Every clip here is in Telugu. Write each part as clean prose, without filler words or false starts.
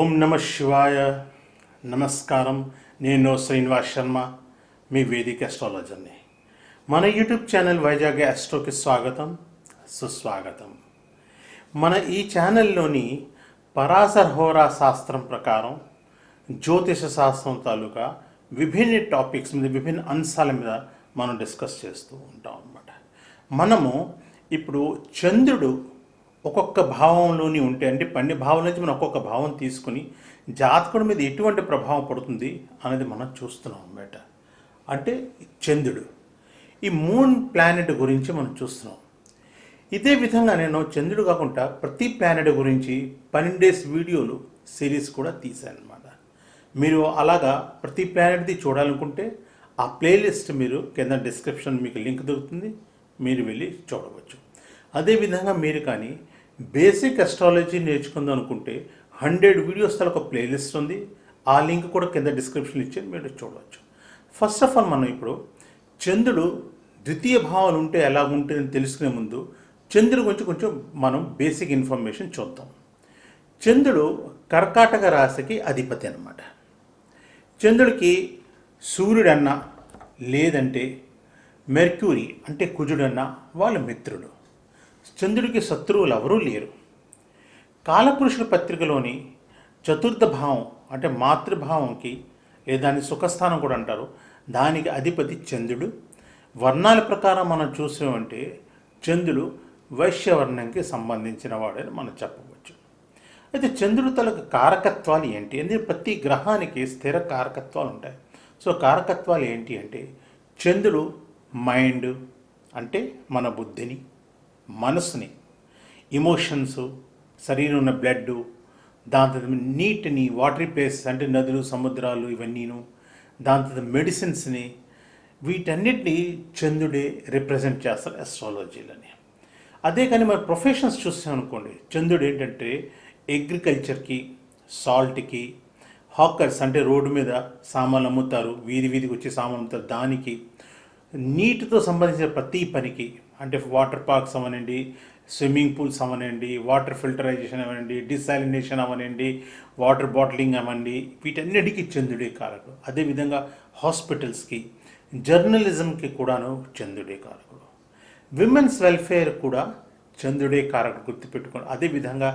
ఓం నమ శివాయ. నమస్కారం. నేను శ్రీనివాస్ శర్మ, మీ వేదిక అస్ట్రాలజర్ని. మన యూట్యూబ్ ఛానల్ వైజాగ్ ఆస్ట్రోకి స్వాగతం, సుస్వాగతం. మన ఈ ఛానల్లోని పరాశర హోరా శాస్త్రం ప్రకారం జ్యోతిష శాస్త్రం తాలూకా విభిన్న టాపిక్స్ మీద, విభిన్న అంశాల మీద మనం డిస్కస్ చేస్తూ ఉంటాం అన్నమాట. మనము ఇప్పుడు చంద్రుడు ఒక్కొక్క భావంలోని ఉంటే, అంటే 12 భావం నుంచి మనం ఒక్కొక్క భావం తీసుకుని జాతకుడి మీద ఎటువంటి ప్రభావం పడుతుంది అనేది మనం చూస్తున్నాం అన్నమాట. అంటే చంద్రుడు, ఈ మూన్ ప్లానెట్ గురించి మనం చూస్తున్నాం. ఇదే విధంగా నేను చంద్రుడు కాకుండా ప్రతి ప్లానెట్ గురించి 12 డేస్ వీడియోలు సిరీస్ కూడా తీశాను అనమాట. మీరు అలాగా ప్రతి ప్లానెట్ది చూడాలనుకుంటే ఆ ప్లేలిస్ట్ మీరు కింద డిస్క్రిప్షన్ మీకు లింక్ దొరుకుతుంది, మీరు వెళ్ళి చూడవచ్చు. అదేవిధంగా మీరు కానీ బేసిక్ అస్ట్రాలజీ నేర్చుకుందాం అనుకుంటే 100 వీడియోస్ ఒక ప్లేలిస్ట్ ఉంది, ఆ లింక్ కూడా కింద డిస్క్రిప్షన్ ఇచ్చి మీరు చూడవచ్చు. ఫస్ట్ ఆఫ్ ఆల్ మనం ఇప్పుడు చంద్రుడు ద్వితీయ భావాలు ఉంటే ఎలా ఉంటుందని తెలుసుకునే ముందు చంద్రుడి గురించి కొంచెం మనం బేసిక్ ఇన్ఫర్మేషన్ చూద్దాం. చంద్రుడు కర్కాటక రాశికి అధిపతి అన్నమాట. చంద్రుడికి సూర్యుడన్నా లేదంటే మెర్క్యూరీ అంటే కుజుడన్నా వాళ్ళ మిత్రుడు. చంద్రుడికి శత్రువులు ఎవరూ లేరు. కాలపురుషుల పత్రికలోని చతుర్థ భావం అంటే మాతృభావంకి, లేదా దాని సుఖస్థానం కూడా అంటారు, దానికి అధిపతి చంద్రుడు. వర్ణాల ప్రకారం మనం చూసామంటే చంద్రుడు వైశ్యవర్ణంకి సంబంధించిన వాడని మనం చెప్పవచ్చు. అయితే చంద్రుడు తలకు కారకత్వాలు ఏంటి? ఎందుకంటే ప్రతి గ్రహానికి స్థిర కారకత్వాలు ఉంటాయి. సో కారకత్వాలు ఏంటి అంటే, చంద్రుడు మైండ్ అంటే మన బుద్ధిని, మనసుని, ఎమోషన్స్, శరీరం ఉన్న బ్లడ్, దాని తర్వాత నీటిని, వాటరీ ప్లేసెస్ అంటే నదులు, సముద్రాలు, ఇవన్నీను, దాని తర్వాత మెడిసిన్స్ని, వీటన్నిటిని చంద్రుడే రిప్రజెంట్ చేస్తారు అస్ట్రాలజీలని. అదే కానీ మన ప్రొఫెషన్స్ చూసామనుకోండి, చంద్రుడు ఏంటంటే అగ్రికల్చర్కి, సాల్ట్కి, హాకర్స్ అంటే రోడ్డు మీద సామాన్లు అమ్ముతారు, వీధి వీధికి వచ్చి సామాన్లు అమ్ముతారు, దానికి, నీటితో సంబంధించిన ప్రతి పనికి అంటే వాటర్ పార్క్స్ అవనండి, స్విమ్మింగ్ పూల్స్ అవనండి, వాటర్ ఫిల్టరైజేషన్ అవనండి, డిసాలినేషన్ అవనండి, వాటర్ బాటిలింగ్ అవ్వండి, వీటన్నిటికీ చంద్రుడే కారకుడు. అదేవిధంగా హాస్పిటల్స్కి, జర్నలిజంకి కూడాను చంద్రుడే కారకుడు. విమెన్స్ వెల్ఫేర్ కూడా చంద్రుడే కారకుడు, గుర్తుపెట్టుకోండి. అదేవిధంగా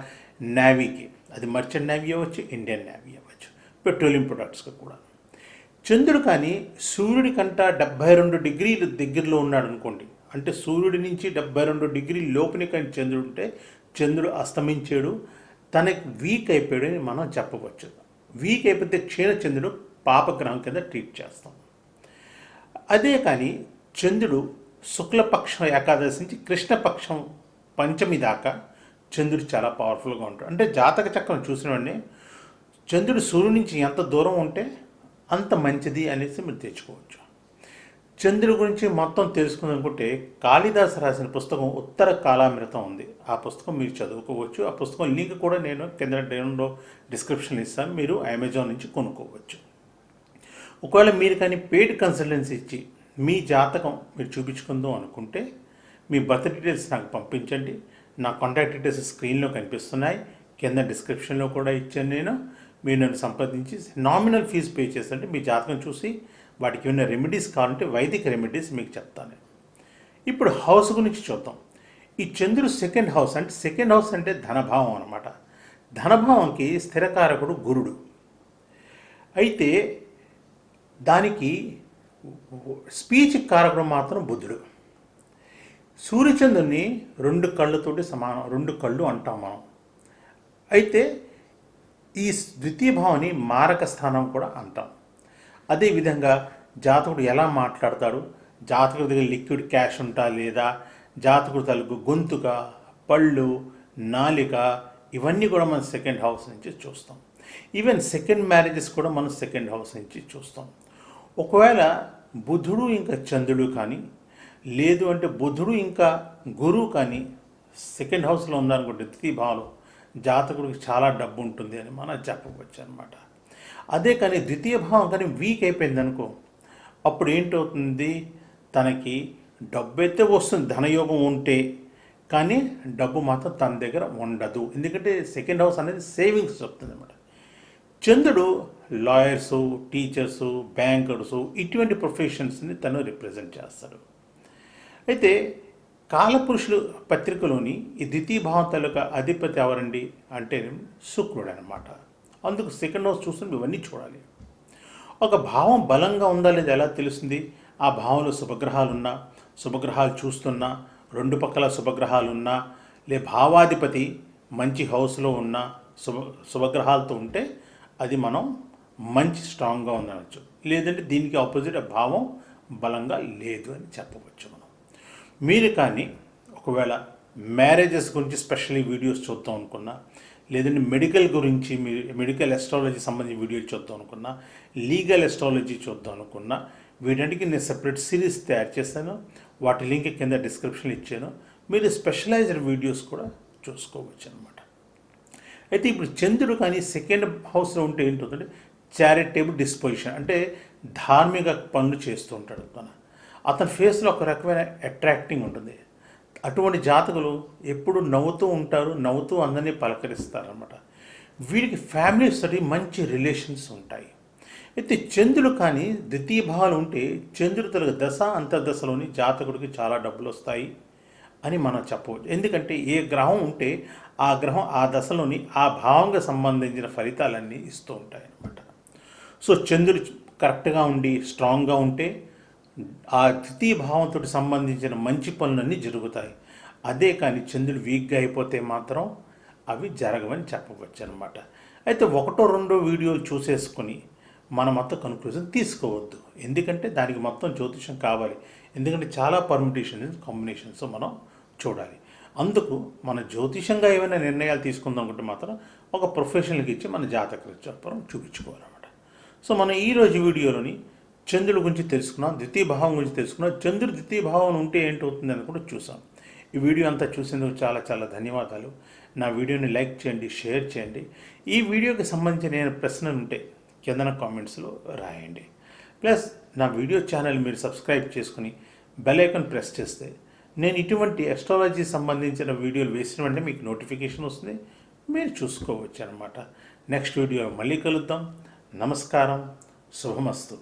నేవీకి, అది మర్చెంట్ నేవీ అవ్వచ్చు, ఇండియన్ నేవీ అవ్వచ్చు, పెట్రోలియం ప్రొడక్ట్స్కి కూడా చంద్రుడు. కానీ సూర్యుడి కంట 72 డిగ్రీలు దగ్గరలో ఉన్నాడు అనుకోండి, అంటే సూర్యుడి నుంచి 72 డిగ్రీల లోపుని కానీ చంద్రుడు ఉంటే చంద్రుడు అస్తమించాడు, తనకి వీక్ అయిపోయాడు అని మనం చెప్పవచ్చు. వీక్ అయిపోతే క్షీణచంద్రుడు పాపగ్రహం కింద ట్రీట్ చేస్తాం. అదే కానీ చంద్రుడు శుక్లపక్షం ఏకాదశి నుంచి కృష్ణపక్షం పంచమి దాకా చంద్రుడు చాలా పవర్ఫుల్గా ఉంటాడు. అంటే జాతక చక్రం చూసిన వెంటనే చంద్రుడు సూర్యుడి నుంచి ఎంత దూరం ఉంటే అంత మంచిది అనేసి మీరు తెచ్చుకోవచ్చు. చంద్రుడి గురించి మొత్తం తెలుసుకుందనుకుంటే కాళిదాసు రాసిన పుస్తకం ఉత్తర కాలామృతం ఉంది, ఆ పుస్తకం మీరు చదువుకోవచ్చు. ఆ పుస్తకం లింక్ కూడా నేను కింద డిస్క్రిప్షన్ ఇస్తాను, మీరు అమెజాన్ నుంచి కొనుక్కోవచ్చు. ఒకవేళ మీరు కానీ పెయిడ్ కన్సల్టెన్సీ ఇచ్చి మీ జాతకం మీరు చూపించుకుందాం అనుకుంటే మీ బర్త్ డీటెయిల్స్ నాకు పంపించండి. నా కాంటాక్ట్ డీటెయిల్స్ స్క్రీన్లో కనిపిస్తున్నాయి, కింద డిస్క్రిప్షన్లో కూడా ఇచ్చాను నేను. మీరు నన్ను సంప్రదించి నామినల్ ఫీజు పే చేస్తుంటే మీ జాతకం చూసి వాటికి ఉన్న రెమెడీస్ కావాలంటే వైదిక రెమెడీస్ మీకు చెప్తాను. ఇప్పుడు హౌస్ గురించి చూద్దాం. ఈ చంద్రుడు సెకండ్ హౌస్ అంటే ధనభావం అనమాట. ధనభావంకి స్థిరకారకుడు గురుడు. అయితే దానికి స్పీచ్ కారకుడు మాత్రం బుధుడు. సూర్యచంద్రుని 2 కళ్ళతోటి సమానం, 2 కళ్ళు అంటాం మనం. అయితే ఈ ద్వితీయ భావాన్ని మారక స్థానం కూడా అంటాం. అదేవిధంగా జాతకుడు ఎలా మాట్లాడతాడు, జాతకుడి దగ్గర లిక్విడ్ క్యాష్ ఉంటా లేదా, జాతకుడు తలకు గొంతుక, పళ్ళు, నాలిక, ఇవన్నీ కూడా మనం సెకండ్ హౌస్ నుంచి చూస్తాం. ఈవెన్ సెకండ్ మ్యారేజెస్ కూడా మనం సెకండ్ హౌస్ నుంచి చూస్తాం. ఒకవేళ బుధుడు ఇంకా చంద్రుడు కానీ, లేదు అంటే బుధుడు ఇంకా గురువు కానీ సెకండ్ హౌస్లో ఉందనుకుంటే ద్వితీయ భావంలో జాతకుడికి చాలా డబ్బు ఉంటుంది అని మనం చెప్పవచ్చు అనమాట. అదే కానీ ద్వితీయ భావం కానీ వీక్ అయిపోయింది అనుకో, అప్పుడు ఏంటవుతుంది, తనకి డబ్బు అయితే వస్తుంది, ధనయోగం ఉంటే, కానీ డబ్బు మాత్రం తన దగ్గర ఉండదు. ఎందుకంటే సెకండ్ హౌస్ అనేది సేవింగ్స్ చెప్తుంది అనమాట. చంద్రుడు లాయర్సు, టీచర్సు, బ్యాంకర్సు ఇటువంటి ప్రొఫెషన్స్ని తను రిప్రజెంట్ చేస్తాడు. అయితే కాలపురుషులు పత్రికలోని ఈ ద్వితీయ భావం తాలూకా అధిపతి ఎవరండి అంటే శుక్రుడు అనమాట. అందుకు సెకండ్ హౌస్ చూస్తున్న ఇవన్నీ చూడాలి. ఒక భావం బలంగా ఉందా లేదా ఎలా తెలుస్తుంది? ఆ భావంలో శుభగ్రహాలున్నా, శుభగ్రహాలు చూస్తున్నా, రెండు పక్కల శుభగ్రహాలున్నా, భావాధిపతి మంచి హౌస్లో ఉన్న శుభగ్రహాలతో ఉంటే అది మనం మంచి స్ట్రాంగ్గా ఉందనవచ్చు. లేదంటే దీనికి ఆపోజిట్ ఆ భావం బలంగా లేదు అని చెప్పవచ్చు మనం. మీరు కానీ ఒకవేళ మ్యారేజెస్ గురించి స్పెషల్లీ వీడియోస్ చూద్దాం అనుకున్నా, లేదంటే మెడికల్ గురించి మెడికల్ ఎస్ట్రాలజీ సంబంధించిన వీడియోలు చూద్దాం అనుకున్నా, లీగల్ ఎస్ట్రాలజీ చూద్దాం అనుకున్నా, వీటన్నిటికీ నేను సెపరేట్ సిరీస్ తయారు చేశాను. వాటి లింక్ కింద డిస్క్రిప్షన్లో ఇచ్చాను. మీరు స్పెషలైజ్డ్ వీడియోస్ కూడా చూసుకోవచ్చు అనమాట. అయితే ఇప్పుడు చంద్రుడు కానీ సెకండ్ హౌస్లో ఉంటే ఏంటంటే చారిటబుల్ డిస్పోజిషన్, అంటే ధార్మిక పనులు చేస్తూ ఉంటాడు. అతని ఫేస్లో ఒక రకమైన అట్రాక్టింగ్ ఉంటుంది. అటువంటి జాతకులు ఎప్పుడు నవ్వుతూ ఉంటారు, నవ్వుతూ అందరినీ పలకరిస్తారనమాట. వీరికి ఫ్యామిలీస్ తోటి మంచి రిలేషన్స్ ఉంటాయి. అయితే చంద్రుడు కానీ ద్వితీయ భావాలు ఉంటే చంద్రుడు తన దశ అంతర్దశలోని జాతకుడికి చాలా డబ్బులు వస్తాయి అని మనం చెప్పవచ్చు. ఎందుకంటే ఏ గ్రహం ఉంటే ఆ గ్రహం ఆ దశలోని ఆ భావంగా సంబంధించిన ఫలితాలన్నీ ఇస్తూ ఉంటాయి అన్నమాట. సో చంద్రుడు కరెక్ట్గా ఉండి స్ట్రాంగ్గా ఉంటే ఆ ద్వితీయ భావంతో సంబంధించిన మంచి పనులన్నీ జరుగుతాయి. అదే కానీ చంద్రుడు వీక్గా అయిపోతే మాత్రం అవి జరగవని చెప్పవచ్చు అనమాట. అయితే ఒకటో రెండో వీడియోలు చూసేసుకొని మన మొత్తం కన్క్లూజన్ తీసుకోవద్దు. ఎందుకంటే దానికి మొత్తం జ్యోతిషం కావాలి. ఎందుకంటే చాలా పర్మిటేషన్స్ కాంబినేషన్స్ మనం చూడాలి. అందుకు మన జ్యోతిషంగా ఏమైనా నిర్ణయాలు తీసుకుందాం అనుకుంటే మాత్రం ఒక ప్రొఫెషనల్కి ఇచ్చి మన జాతక చెప్పడం చూపించుకోవాలన్నమాట. సో మనం ఈరోజు వీడియోలోని చంద్రుడి గురించి తెలుసుకున్నాం, ద్వితీయ భావం గురించి తెలుసుకున్నాం. చంద్రుడు ద్వితీయ భావం ఉంటే ఏంటవుతుంది అని కూడా చూసాం. ఈ వీడియో అంతా చూసేందుకు చాలా చాలా ధన్యవాదాలు. నా వీడియోని లైక్ చేయండి, షేర్ చేయండి. ఈ వీడియోకి సంబంధించిన నేను ప్రశ్నలు ఉంటే కిందన కామెంట్స్లో రాయండి. ప్లస్ నా వీడియో ఛానల్ మీరు సబ్స్క్రైబ్ చేసుకుని బెల్ ఐకాన్ ప్రెస్ చేస్తే నేను ఇటువంటి ఎస్ట్రాలజీ సంబంధించిన వీడియోలు వేసిన వెంటనే మీకు నోటిఫికేషన్ వస్తుంది, మీరు చూసుకోవచ్చు అనమాట. నెక్స్ట్ వీడియో మళ్ళీ కలుద్దాం. నమస్కారం, శుభమస్తు.